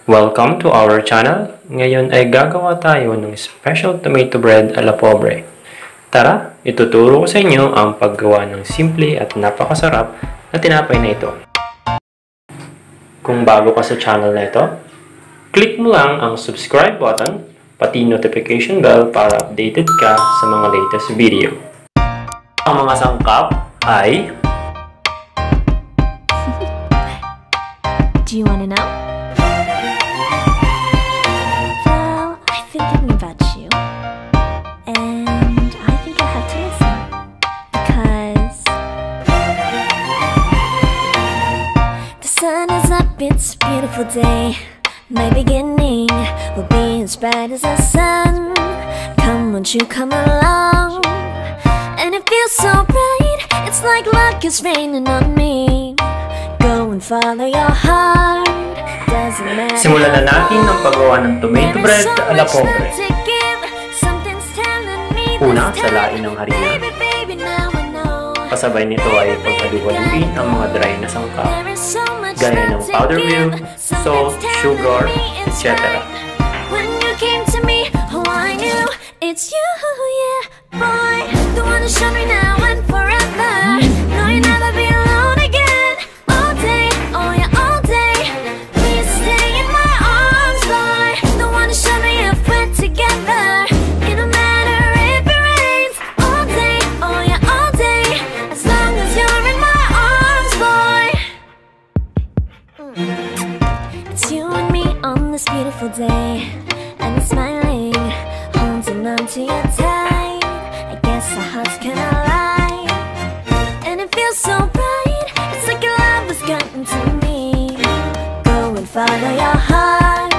Welcome to our channel. Ngayon ay gagawa tayo ng special tomato bread ala-pobre. Tara, ituturo ko sa inyo ang paggawa ng simple at napakasarap na tinapay na ito. Kung bago ka sa channel na ito, click mo lang ang subscribe button, pati notification bell para updated ka sa mga latest video. Ang mga sangkap ay... Do you wanna know? It's a beautiful day. My beginning will be as bright as the sun. Come, won't you come along? And it feels so bright, it's like luck is raining on me. Go and follow your heart. Doesn't matter. Simulan na natin ang paggawa ng tomato bread ala-pobre. Una, salain ng harina. Kasabay nito ay pagkaluwaluin ang mga dry na sangkap, gaya ng powder milk, salt, sugar, etc. When you came to me, oh I knew it's you, yeah, boy. The one who showed me now and forever. No, you'll never be alone again. All day, oh yeah, all day. Please stay in my arms, boy. The one who showed me if we're together. It don't matter if it rains. All day, oh yeah, all day. As long as you're in my arms, boy. It's you and me on this beautiful day, and we're smiling, holding on to you tight. I guess our hearts can align, and it feels so bright. It's like your love has gotten to me. Go and follow your heart.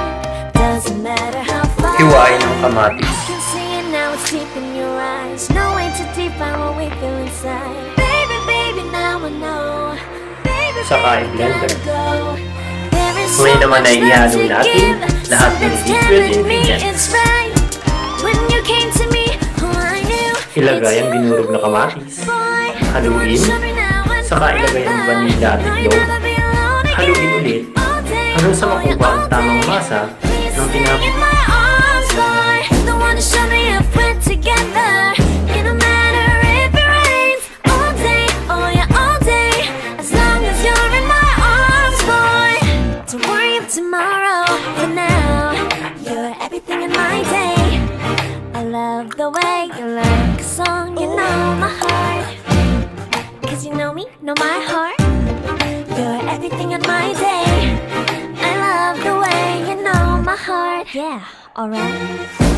Doesn't matter how far. Hiwain ng kamatis. I can see it now, it's deep in your eyes. No way to define what we feel inside. Baby, baby, now I know. Baby, Saka i-blender. go. Ngayon naman ay ihalo natin lahat ng liquid ingredients. Ilagay ang dinurog na kamatis. Haluin. Saka ilagay ang vanila at itlog. Haluin ulit hanggang sa makuha ang tamang masa ng tinapay. Tomorrow, for now, you're everything in my day. I love the way you like a song, you know my heart. Cause you know me, know my heart. You're everything in my day. I love the way you know my heart. Yeah, alright.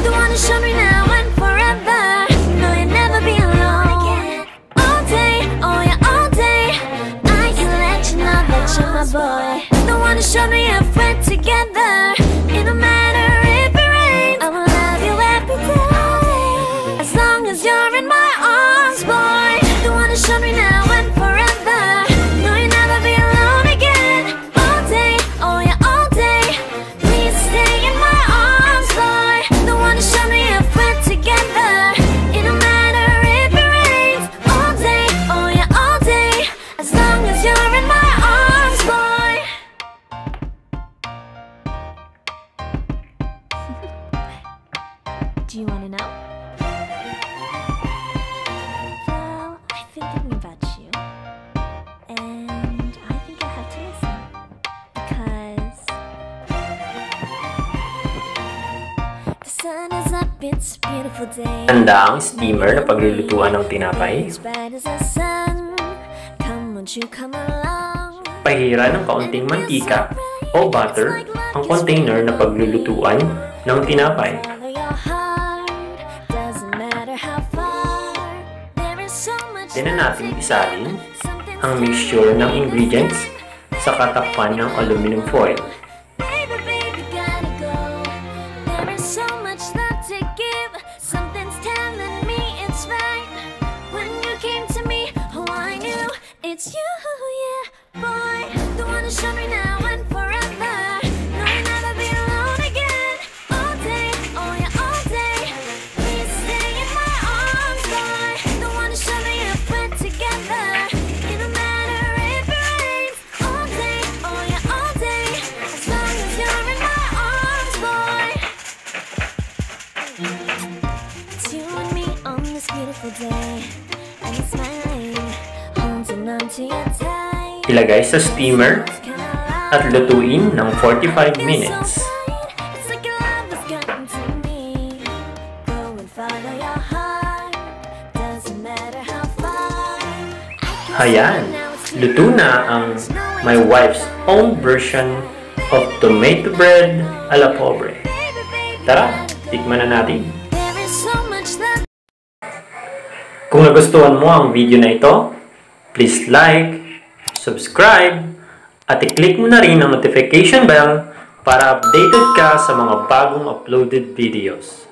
The one who showed me now and forever. No, you'll never be alone again. All day, oh yeah, all day. I can let you know that you're my boy. The one who showed me if we're together. It don't matter if it rains. I will love you every day. As long as you're in my arms, boy. The one who showed me now and forever. No, you'll never be alone again. All day, oh yeah, all day. Please stay in my arms, boy. The one who showed me if we're together. It don't matter if it rains. All day, oh yeah, all day. As long as you're in my arms, boy. Do you wanna know? Well, I've been thinking about you, and I think I have to listen, because the sun is up, it's a beautiful day. Handa ang steamer na paglulutuan ng tinapay. As bright as the sun. Come, won't you come along? Pahira ng kaunting mantika o butter ang container na paglulutuan ng tinapay. Follow your heart. Doesn't matter how far. There is so much. Then natin isalin ang mixture ng ingredients sa katakpan ng aluminum foil. Baby, baby, gotta go. There is so much love to give. Something's telling me it's right. When you came to me, oh I knew it's you, yeah, boy. The one who showed me now and forever. No, you'll never be alone again. All day, oh yeah, all day. Please stay in my arms, boy. The one who showed me if we're together. It don't matter if it rains. All day, oh yeah, all day. As long as you're in my ilagay sa steamer, at lutuin ng 45 minutes. Ayan, luto na ang my wife's own version of tomato bread ala-pobre. Tara, tikman na natin. Kung nagustuhan mo ang video na ito, please like, subscribe, at i-click mo na rin ang notification bell para updated ka sa mga bagong uploaded videos.